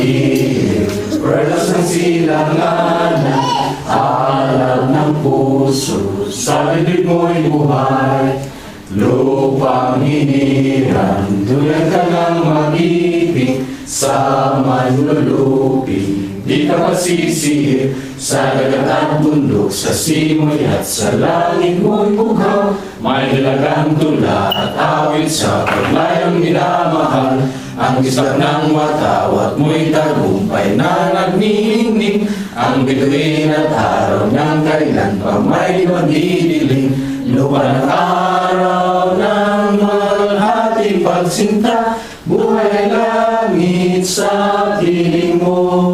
pag-ibig, perlas ng silanganan, alab ng puso, sa bibig mo'y buhay. Lupang hiniran, duyan ka ng mag-ibig, sa manlulupi, di ka masisihir, sa dagat at bundok, sa simoy at sa langit mo'y bughaw. May dalagang tula at awit sa paglayang minamahal, ang isla ng watawat mo'y tagumpay na nagniningning, ang bituin at araw ng kailan pa may magdidiling. Lupa ng araw ng malhating pagsinta, buhay ay langit sa piling mo.